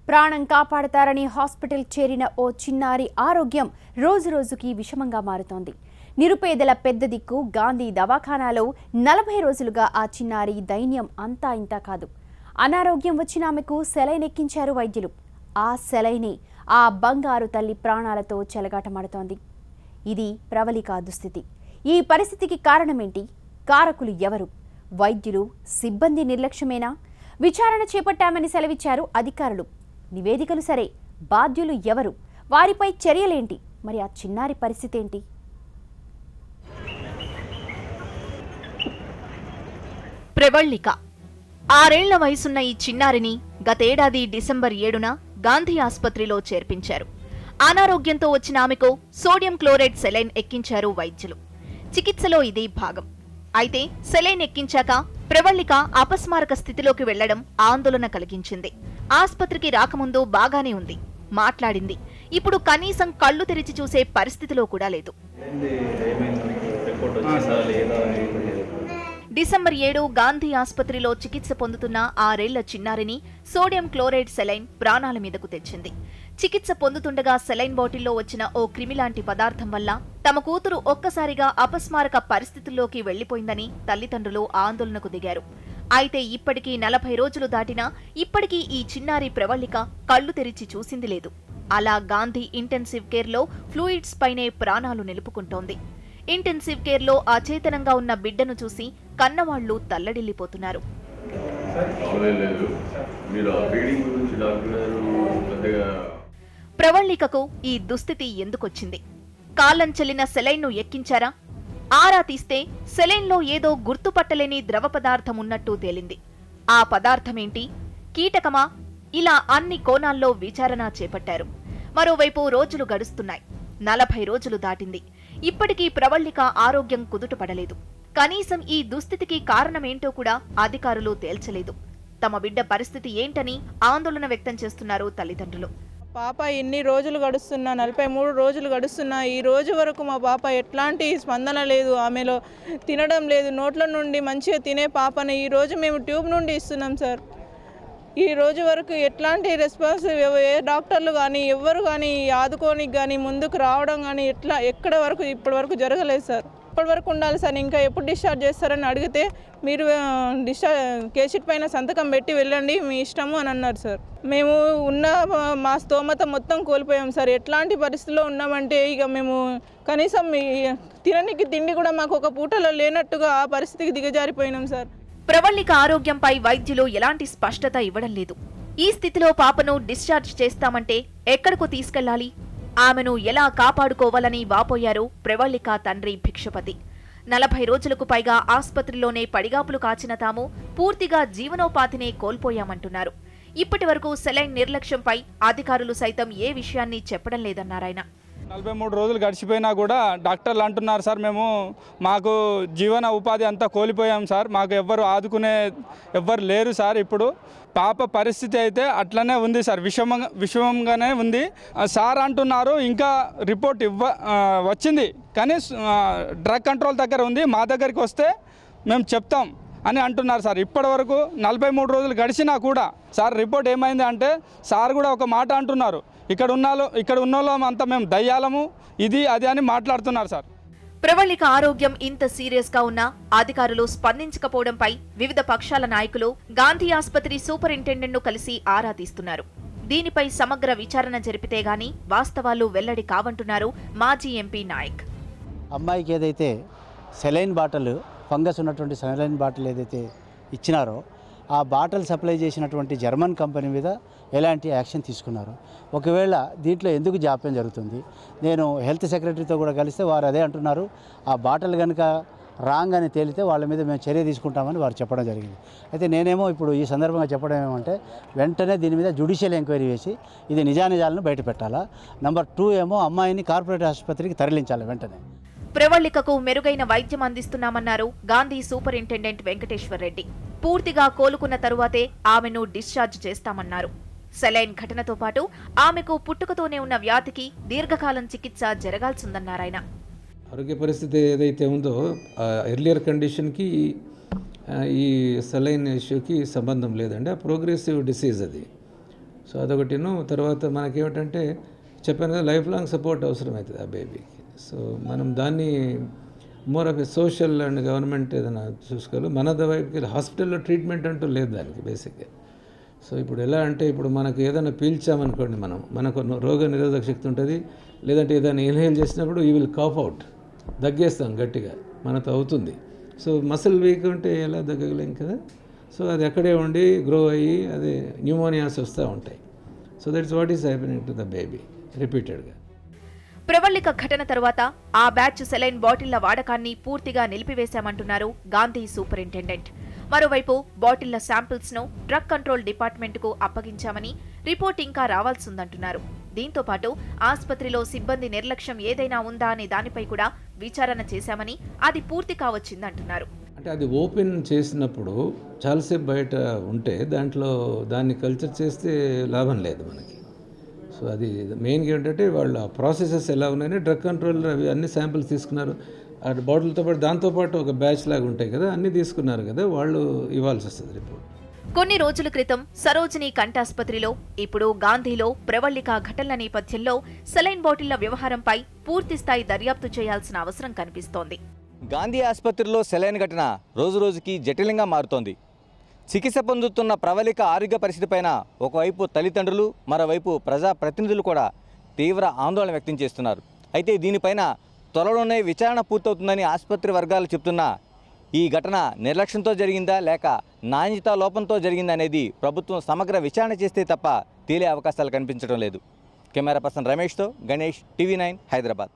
ప్రాణం కాపాడతారని హాస్పిటల్ చేరిన ఓ చిన్నారి ఆరోగ్యం రోజురోజుకి విషమంగా మారుతోంది. నిరుపేదల పెద్ద దిక్కు గాంధీ దవాఖానాలో 40 రోజులుగా ఆ చిన్నారి దైన్యం అంతా ఇంతా కాదు. అనారోగ్యం వచ్చిన ఆమెకు సెలైన్ ఎక్కించారు వైద్యులు. ఆ సెలైనే ఆ బంగారు తల్లి ప్రాణాలతో చెలగాటమాడుతోంది. ఇది ప్రవళిక దుస్థితి. ఈ పరిస్థితికి కారణమేంటి? కారకులు ఎవరు? వైద్యులు, సిబ్బంది నిర్లక్ష్యమేనా? విచారణ చేపట్టామని సెలవిచ్చారు అధికారులు. నివేదికలు సరే, బాధ్యులు ఎవరు? వారిపై చర్యలేంటి? మరి ఆ చిన్నారి పరిస్థితి ఏంటి? ప్రవళిక 6 ఏళ్ల వయసున్న ఈ చిన్నారిని గతేడాది డిసెంబర్ 7న గాంధీ ఆసుపత్రిలో చేర్పించారు. అనారోగ్యంతో వచ్చిన ఆమెకు సోడియం క్లోరైడ్ సెలైన్ ఎక్కించారు వైద్యులు. చికిత్సలో ఇది భాగం. అయితే సెలైన్ ఎక్కించాక ప్రవళిక అపస్మారక స్థితిలోకి వెళ్లడం ఆందోళన కలిగించింది. ఆసుపత్రికి రాకముందు బాగానే ఉంది, మాట్లాడింది. ఇప్పుడు కనీసం కళ్ళు తెరిచి చూసే పరిస్థితిలో కూడా లేదు. డిసెంబర్ 7 గాంధీ ఆసుపత్రిలో చికిత్స పొందుతున్న 6 ఏళ్ల చిన్నారిని సోడియం క్లోరైడ్ సెలైన్ ప్రాణాల మీదకు తెచ్చింది. చికిత్స పొందుతుండగా సెలైన్ బాటిల్లో వచ్చిన ఓ క్రిమిలాంటి పదార్థం వల్ల తమ కూతురు ఒక్కసారిగా అపస్మారక పరిస్థితుల్లోకి వెళ్లిపోయిందని తల్లిదండ్రులు ఆందోళనకు దిగారు. అయితే ఇప్పటికీ 40 రోజులు దాటినా ఇప్పటికీ ఈ చిన్నారి ప్రవళిక కళ్లు తెరిచి చూసింది లేదు. అలా గాంధీ ఇంటెన్సివ్ కేర్లో ఫ్లూయిడ్స్ పైనే ప్రాణాలు నిలుపుకుంటోంది. ఇంటెన్సివ్ కేర్లో అచేతనంగా ఉన్న బిడ్డను చూసి కన్నవాళ్లు తల్లడిల్లిపోతున్నారు. ప్రవళికకు ఈ దుస్థితి ఎందుకొచ్చింది? కాలంచెల్లిన సెలైన్ను ఎక్కించారా? ఆరా తీస్తే సెలైన్లో ఏదో గుర్తుపట్టలేని ద్రవ పదార్థం ఉన్నట్టు తేలింది. ఆ పదార్థమేంటి? కీటకమా? ఇలా అన్ని కోణాల్లో విచారణ చేపట్టారు. మరోవైపు రోజులు గడుస్తున్నాయి. 40 రోజులు దాటింది. ఇప్పటికీ ప్రవళిక ఆరోగ్యం కుదుటపడలేదు. కనీసం ఈ దుస్థితికి కారణమేంటో కూడా అధికారులు తేల్చలేదు. తమ బిడ్డ పరిస్థితి ఏంటని ఆందోళన వ్యక్తం చేస్తున్నారు తల్లిదండ్రులు. పాప ఎన్ని రోజులు గడుస్తున్నా, 43 రోజులు గడుస్తున్నా, ఈ రోజు వరకు మా పాప ఎట్లాంటి స్పందన లేదు. ఆమెలో తినడం లేదు. నోట్ల నుండి మంచిగా తినే పాపని ఈరోజు మేము ట్యూబ్ నుండి ఇస్తున్నాం సార్. ఈ రోజు వరకు ఎట్లాంటి రెస్పాన్స్ ఏ డాక్టర్లు కానీ ఎవ్వరు కానీ ఆదుకోనికి కానీ ముందుకు రావడం కానీ ఎక్కడ వరకు ఇప్పటి వరకు జరగలేదు సార్. ఇప్పటి వరకు ఉండాలి సార్. ఇంకా ఎప్పుడు డిశ్చార్జ్ చేస్తారని అడిగితే మీరు కేసీట్ పైన సంతకం పెట్టి వెళ్ళండి, మీ ఇష్టము అని అన్నారు సార్. మేము ఉన్న మా స్తోమత మొత్తం కోల్పోయాం సార్. ఎట్లాంటి పరిస్థితిలో ఉన్నామంటే ఇక మేము కనీసం తిననికి తిండి కూడా మాకు ఒక పూటలో లేనట్టుగా ఆ పరిస్థితికి దిగజారిపోయినాం సార్. ప్రవళిక ఆరోగ్యంపై వైద్యులు ఎలాంటి స్పష్టత ఇవ్వడం లేదు. ఈ స్థితిలో పాపను డిశ్చార్జ్ చేస్తామంటే ఎక్కడకు తీసుకెళ్లాలి? ఆమెను ఎలా కాపాడుకోవాలని వాపోయారు ప్రవళిక తండ్రి భిక్షపతి. 40 రోజులకు పైగా ఆసుపత్రిలోనే పడిగాపులు కాచిన తాము పూర్తిగా జీవనోపాధినే కోల్పోయామంటున్నారు. ఇప్పటి వరకు సెలైన్ నిర్లక్ష్యంపై అధికారులు సైతం ఏ విషయాన్ని చెప్పడం లేదన్నారాయన. 43 రోజులు గడిచిపోయినా కూడా డాక్టర్లు అంటున్నారు సార్, మాకు జీవన ఉపాధి అంతా కోల్పోయాం సార్, మాకు ఎవ్వరు లేరు సార్. ఇప్పుడు పాప పరిస్థితి అయితే అట్లనే ఉంది సార్, విషమంగానే ఉంది సార్ అంటున్నారు. ఇంకా రిపోర్ట్ వచ్చింది కానీ డ్రగ్ కంట్రోల్ దగ్గర ఉంది, మా దగ్గరికి వస్తే మేము చెప్తాం అని అంటున్నారు సార్. ఇప్పటి వరకు 43 రోజులు గడిచినా కూడా సార్ రిపోర్ట్ ఏమైంది అంటే సార్ కూడా ఒక మాట అంటున్నారు, ఇక్కడ ఉన్న వాళ్ళం అంతా మేము దయ్యాలము, ఇది అది అని మాట్లాడుతున్నారు సార్. ప్రవళిక ఆరోగ్యం ఇంత సీరియస్ గా ఉన్నా అధికారులు స్పందించకపోవడంపై వివిధ పక్షాల నాయకులు గాంధీ ఆసుపత్రి సూపరింటెండెంట్ ను కలిసి ఆరా తీస్తున్నారు. దీనిపై సమగ్ర విచారణ జరిపితే గాని వాస్తవాలు వెల్లడి కావంటున్నారు మాజీ ఎంపీ నాయక్. అమ్మాయికి ఏదైతే సెలైన్ బాటిల్, ఫంగస్ ఉన్నటువంటి సెలైన్ బాటిల్ ఏదైతే ఇచ్చినారో ఆ బాటిల్ సప్లై చేసినటువంటి జర్మన్ కంపెనీ మీద ఎలాంటి యాక్షన్ తీసుకున్నారు? ఒకవేళ దీంట్లో ఎందుకు జాప్యం జరుగుతుంది? నేను హెల్త్ సెక్రటరీతో కూడా కలిస్తే వారు అదే అంటున్నారు, ఆ బాటిల్ కనుక రాంగ్ అని తేలితే వాళ్ళ మీద మేము చర్య తీసుకుంటామని వారు చెప్పడం జరిగింది. అయితే నేనేమో ఇప్పుడు ఈ సందర్భంగా చెప్పడం ఏమంటే వెంటనే దీని మీద జ్యుడిషియల్ ఎంక్వైరీ చేసి ఇది నిజానిజాలను బయట పెట్టాలా. నెంబర్ 2 ఏమో అమ్మాయిని కార్పొరేట్ ఆసుపత్రికి తరలించాలి వెంటనే. ప్రవళికకు మెరుగైన వైద్యం అందిస్తున్నామన్నారు గాంధీ సూపరింటెండెంట్ వెంకటేశ్వర్ రెడ్డి. పూర్తిగా కోలుకున్న తరువాతే ఆమెను డిశ్చార్జ్ చేస్తామన్నారు. సెలైన్ ఘటనతో పాటు ఆమెకు పుట్టుకతోనే ఉన్న వ్యాధికి దీర్ఘకాలం చికిత్స జరగాల్సిందన్నారాయన. ఆరోగ్య పరిస్థితి ఏదైతే ఉందో ఎర్లియర్ కండిషన్కి ఈ సెలైన్ ఇష్యూకి సంబంధం లేదండి. ఆ ప్రోగ్రెసివ్ డిసీజ్ అది. సో అదొకటిను. తర్వాత మనకేమిటంటే చెప్పాను కదా, లైఫ్ లాంగ్ సపోర్ట్ అవసరం అవుతుంది ఆ బేబీకి. సో మనం దాన్ని more of A social and government ఏదైనా చూసుకోవాలి. మన వైపుకి హాస్పిటల్లో ట్రీట్మెంట్ అంటూ లేదు దానికి బేసిక్గా. సో ఇప్పుడు ఎలా అంటే, ఇప్పుడు మనకు ఏదైనా పీల్చామనుకోండి, మనకు రోగ నిరోధక శక్తి ఉంటుంది. లేదంటే ఏదైనా ఇన్హేల్ చేసినప్పుడు యూ విల్ కాఫ్ అవుట్, దగ్గేస్తాం గట్టిగా, మనతో అవుతుంది. సో మసిల్ వీక్ ఉంటే ఎలా దగ్గగలేం కదా. సో అది అక్కడే ఉండి గ్రో అయ్యి అదే న్యూమోనియాస్ వస్తూ ఉంటాయి. So that's what is happening to the baby రిపీటెడ్గా. ప్రవళిక ఘటన తరువాత ఆ బ్యాచ్ సెలైన్ బాటిళ్ల వాడకాన్ని పూర్తిగా నిలిపివేశామంటున్నారు గాంధీ సూపరింటెండెంట్. మరోవైపు బాటిళ్ల శాంపిల్స్ ను డ్రగ్ కంట్రోల్ డిపార్ట్మెంట్ కు అప్పగించామని, రిపోర్ట్ ఇంకా రావాల్సిందంటున్నారు. దీంతో పాటు ఆస్పత్రిలో సిబ్బంది నిర్లక్ష్యం ఏదైనా ఉందా అనే దానిపై కూడా విచారణ చేశామని, అది పూర్తి కావచ్చిందంటున్నారు. అంటే అది ఓపెన్ చేసినప్పుడు చాలాసేపు బయట ఉంటే దాన్ని కల్చర్ చేస్తే లాభం లేదు మనకి. సో అది మెయిన్గా ఏంటంటే వాళ్ళు ఆ ప్రాసెసెస్ ఎలా ఉన్నాయని డ్రగ్ కంట్రోల్ అవి అన్ని శాంపిల్స్ తీసుకున్నారు. ఆ బాటిల్తో పాటు దాంతోపాటు ఒక బ్యాచ్ లాగా ఉంటాయి కదా, అన్నీ తీసుకున్నారు కదా, వాళ్ళు ఇవ్వాల్సి వస్తుంది రిపోర్ట్. కొన్ని రోజుల క్రితం సరోజిని కంటాస్పత్రిలో, ఇప్పుడు గాంధీలో ప్రవళిక ఘటనల నేపథ్యంలో సెలైన్ బాటిళ్ల వ్యవహారంపై పూర్తిస్థాయి దర్యాప్తు చేయాల్సిన అవసరం కనిపిస్తోంది. గాంధీ ఆసుపత్రిలో సెలైన్ ఘటన రోజురోజుకి జటిలంగా మారుతోంది. చికిత్స పొందుతున్న ప్రవళిక ఆరోగ్య పరిస్థితిపైన ఒకవైపు తల్లిదండ్రులు, మరోవైపు ప్రజాప్రతినిధులు కూడా తీవ్ర ఆందోళన వ్యక్తం చేస్తున్నారు. అయితే దీనిపైన త్వరలోనే విచారణ పూర్తవుతుందని ఆసుపత్రి వర్గాలు చెప్తున్నా ఈ ఘటన నిర్లక్ష్యంతో జరిగిందా లేక నాణ్యతా లోపంతో జరిగిందా అనేది ప్రభుత్వం సమగ్ర విచారణ చేస్తే తప్ప తేలే అవకాశాలు కనిపించడం లేదు. కెమెరా పర్సన్ రమేష్తో గణేష్, TV9 హైదరాబాద్.